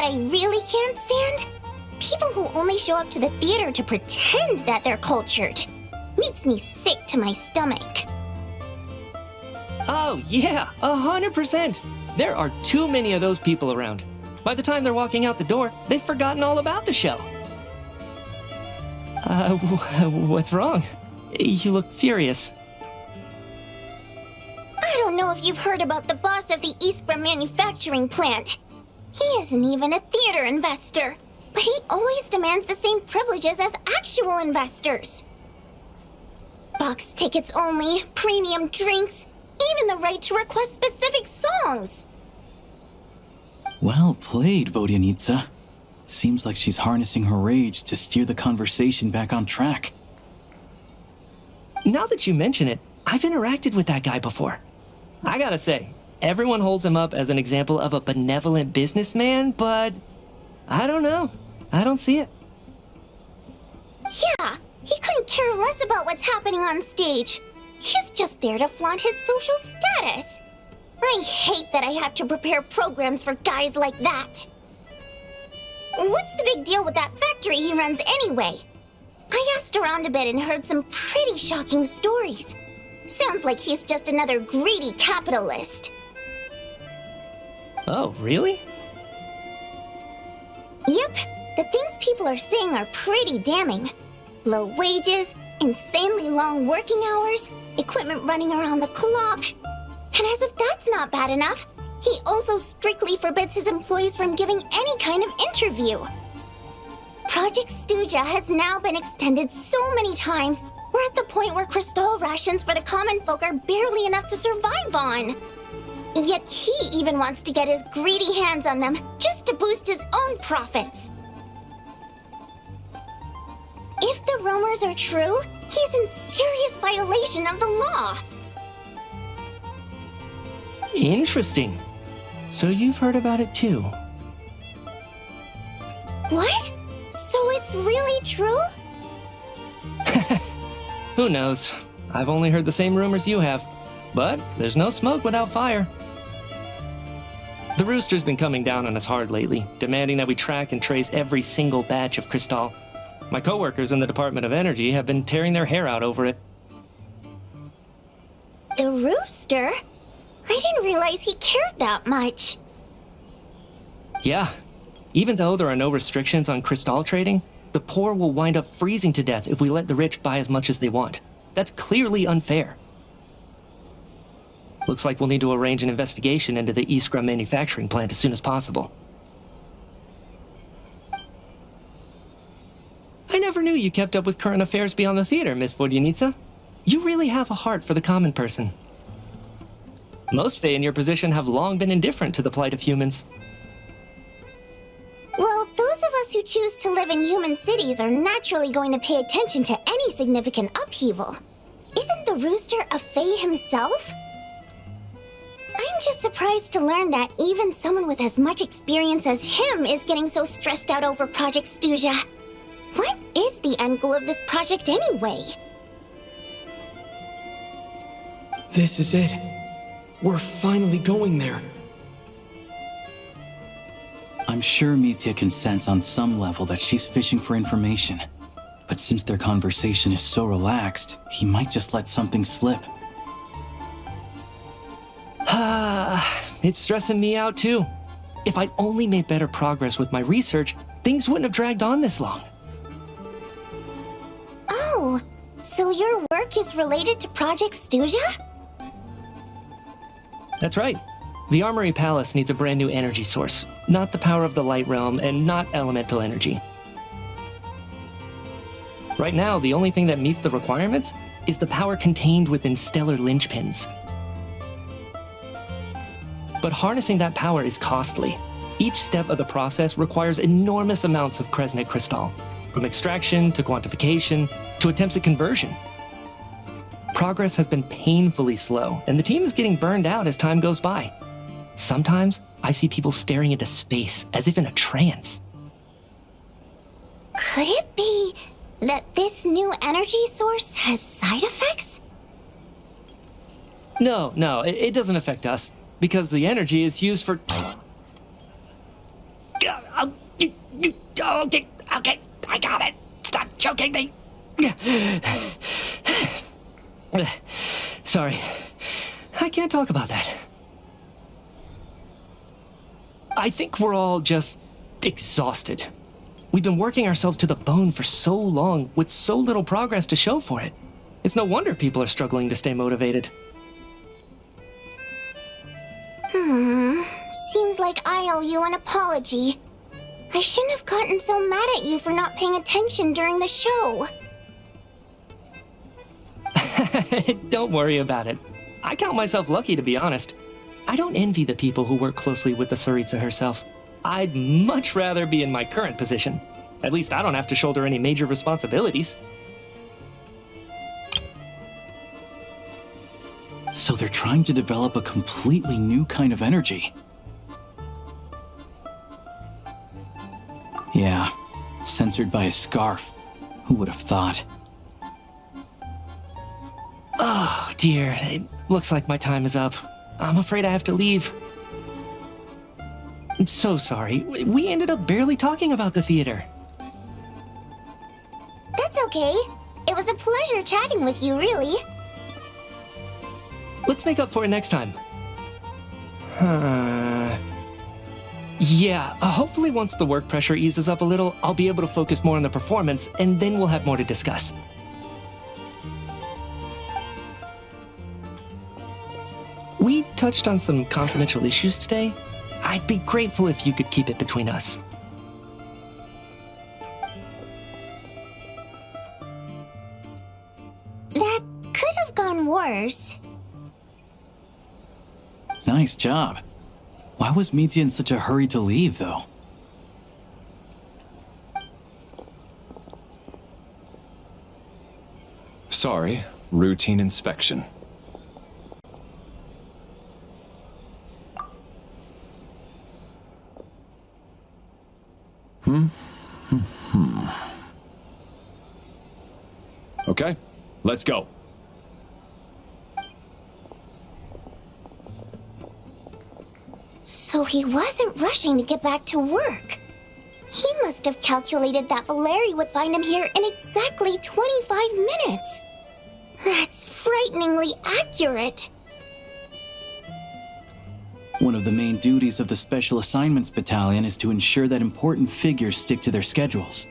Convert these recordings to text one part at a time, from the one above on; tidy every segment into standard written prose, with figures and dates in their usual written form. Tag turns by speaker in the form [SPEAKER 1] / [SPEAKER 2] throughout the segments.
[SPEAKER 1] I really can't stand? People who only show up to the theater to pretend that they're cultured. Makes me sick to my stomach.
[SPEAKER 2] Oh, yeah, 100%. There are too many of those people around. By the time they're walking out the door, they've forgotten all about the show. What's wrong? You look furious.
[SPEAKER 1] I don't know if you've heard about the boss of the Iskra manufacturing plant. He isn't even a theater investor, but he always demands the same privileges as actual investors. Box tickets only, premium drinks, even the right to request specific songs.
[SPEAKER 3] Well played, Vodyanitsa. Seems like she's harnessing her rage to steer the conversation back on track.
[SPEAKER 2] Now that you mention it, I've interacted with that guy before. I gotta say, everyone holds him up as an example of a benevolent businessman, but I don't know. I don't see it.
[SPEAKER 1] Yeah, he couldn't care less about what's happening on stage. He's just there to flaunt his social status. I hate that I have to prepare programs for guys like that. What's the big deal with that factory he runs anyway? I asked around a bit and heard some pretty shocking stories. Sounds like he's just another greedy capitalist.
[SPEAKER 2] Oh, really?
[SPEAKER 1] Yep, the things people are saying are pretty damning. Low wages, insanely long working hours, equipment running around the clock. And as if that's not bad enough, he also strictly forbids his employees from giving any kind of interview. Project Stuzha has now been extended so many times, we're at the point where crystal rations for the common folk are barely enough to survive on. Yet he even wants to get his greedy hands on them just to boost his own profits. If the rumors are true, he's in serious violation of the law.
[SPEAKER 2] Interesting. So you've heard about it too?
[SPEAKER 1] What? So it's really true?
[SPEAKER 2] Who knows? I've only heard the same rumors you have. But there's no smoke without fire. The Rooster's been coming down on us hard lately, demanding that we track and trace every single batch of Crystal. My coworkers in the Department of Energy have been tearing their hair out over it.
[SPEAKER 1] The Rooster? I didn't realize he cared that much.
[SPEAKER 2] Yeah. Even though there are no restrictions on Crystal trading, the poor will wind up freezing to death if we let the rich buy as much as they want. That's clearly unfair. Looks like we'll need to arrange an investigation into the Iskra manufacturing plant as soon as possible. I never knew you kept up with current affairs beyond the theater, Miss Vodyanitsa. You really have a heart for the common person. Most Fae in your position have long been indifferent to the plight of humans.
[SPEAKER 1] Well, those of us who choose to live in human cities are naturally going to pay attention to any significant upheaval. Isn't the Rooster a Fae himself? I'm just surprised to learn that even someone with as much experience as him is getting so stressed out over Project Stuzha. What is the end goal of this project anyway?
[SPEAKER 4] This is it. We're finally going there.
[SPEAKER 3] I'm sure Mitya can sense on some level that she's fishing for information. But since their conversation is so relaxed, he might just let something slip.
[SPEAKER 2] It's stressing me out too. If I'd only made better progress with my research, things wouldn't have dragged on this long.
[SPEAKER 1] Oh, so your work is related to Project Stuzha?
[SPEAKER 2] That's right. The Armory Palace needs a brand new energy source. Not the power of the Light Realm and not elemental energy. Right now, the only thing that meets the requirements is the power contained within stellar linchpins. But harnessing that power is costly. Each step of the process requires enormous amounts of Kresnet crystal, from extraction to quantification to attempts at conversion. Progress has been painfully slow, and the team is getting burned out as time goes by. Sometimes, I see people staring into space as if in a trance.
[SPEAKER 1] Could it be that this new energy source has side effects?
[SPEAKER 2] No, it doesn't affect us, because the energy is used for... choking. Okay, I got it. Stop choking me. Sorry. I can't talk about that. I think we're all just exhausted. We've been working ourselves to the bone for so long with so little progress to show for it. It's no wonder people are struggling to stay motivated.
[SPEAKER 1] Seems like I owe you an apology. I shouldn't have gotten so mad at you for not paying attention during the show.
[SPEAKER 2] Don't worry about it. I count myself lucky, to be honest. I don't envy the people who work closely with the Tsaritsa herself. I'd much rather be in my current position. At least I don't have to shoulder any major responsibilities.
[SPEAKER 3] So they're trying to develop a completely new kind of energy. Yeah, censored by a scarf. Who would have thought?
[SPEAKER 2] Oh, dear. It looks like my time is up. I'm afraid I have to leave. I'm so sorry. We ended up barely talking about the theater.
[SPEAKER 1] That's okay. It was a pleasure chatting with you, really.
[SPEAKER 2] Let's make up for it next time. Yeah, hopefully once the work pressure eases up a little, I'll be able to focus more on the performance, and then we'll have more to discuss. We touched on some confidential issues today. I'd be grateful if you could keep it between us.
[SPEAKER 1] That could have gone worse.
[SPEAKER 3] Nice job. Why was Mitya in such a hurry to leave, though?
[SPEAKER 5] Sorry, routine inspection. Okay, let's go.
[SPEAKER 1] So he wasn't rushing to get back to work. He must have calculated that Valeri would find him here in exactly 25 minutes. That's frighteningly accurate.
[SPEAKER 3] One of the main duties of the Special Assignments Battalion is to ensure that important figures stick to their schedules.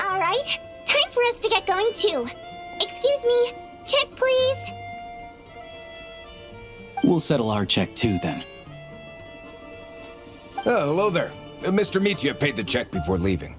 [SPEAKER 1] All right, time for us to get going too. Excuse me, check please.
[SPEAKER 3] We'll settle our check too, then.
[SPEAKER 6] Oh, hello there. Mr. Mitya paid the check before leaving.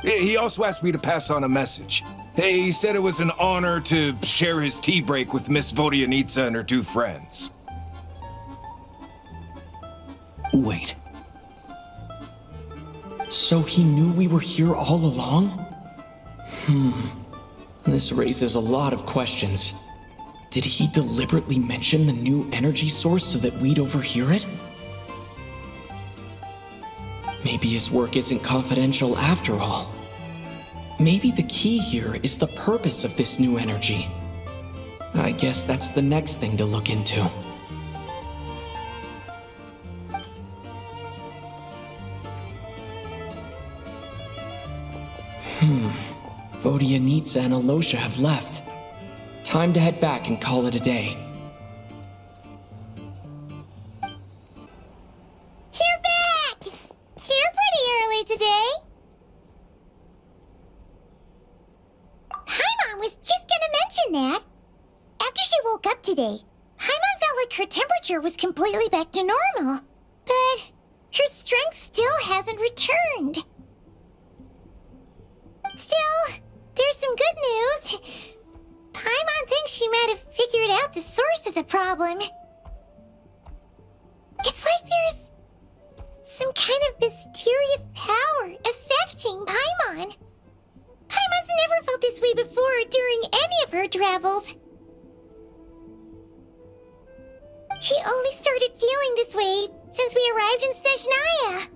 [SPEAKER 6] He also asked me to pass on a message. He said it was an honor to share his tea break with Miss Vodyanitsa and her two friends.
[SPEAKER 3] Wait.
[SPEAKER 4] So he knew we were here all along? This raises a lot of questions. Did he deliberately mention the new energy source so that we'd overhear it? Maybe his work isn't confidential after all. Maybe the key here is the purpose of this new energy. I guess that's the next thing to look into. Vodyanitsa and Alosha have left. Time to head back and call it a day.
[SPEAKER 1] You're back! Here pretty early today. Paimon was just gonna mention that. After she woke up today, Paimon felt like her temperature was completely back to normal. But her strength still hasn't returned. Still, there's some good news. Paimon thinks she might have figured out the source of the problem. It's like there's some kind of mysterious power affecting Paimon. Paimon's never felt this way before during any of her travels. She only started feeling this way since we arrived in Snezhnaya.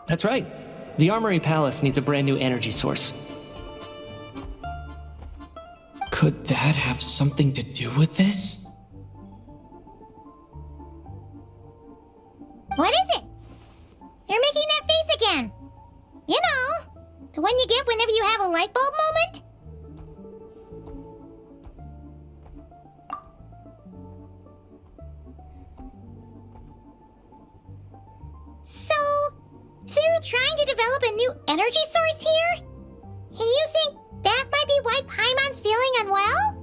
[SPEAKER 2] That's right. The Armory Palace needs a brand new energy source.
[SPEAKER 4] Could that have something to do with this?
[SPEAKER 1] You know, the one you get whenever you have a light bulb moment? So, they're trying to develop a new energy source here? And you think that might be why Paimon's feeling unwell?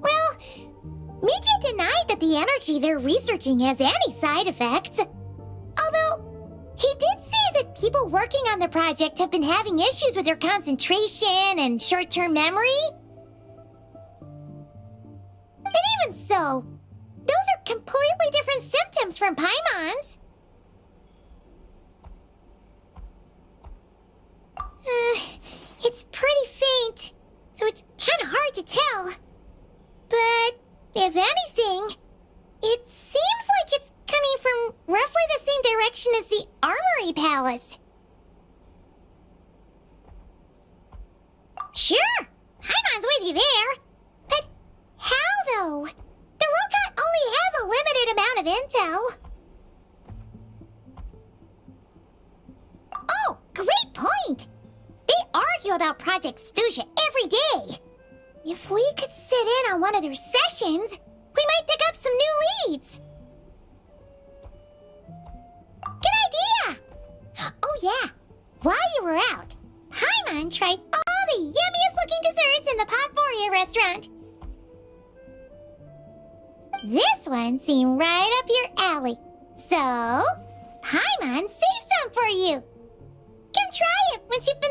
[SPEAKER 1] Well, Mitya denied that the energy they're researching has any side effects. Although, he did say that people working on the project have been having issues with their concentration and short-term memory. And even so, those are completely different symptoms from Paimon's. It's pretty faint, so it's kind of hard to tell. But if anything, it seems like it's coming from roughly the same direction as the Armory Palace. Sure, Paimon's with you there. But how, though? The robot only has a limited amount of intel. Oh, great point! They argue about Project Stuzha every day. If we could sit in on one of their sessions, we might pick up some new leads. Good idea! Oh yeah, while you were out, Paimon tried all the yummiest looking desserts in the Podforia restaurant. This one seemed right up your alley, so Paimon saved some for you. Come try it when she finishes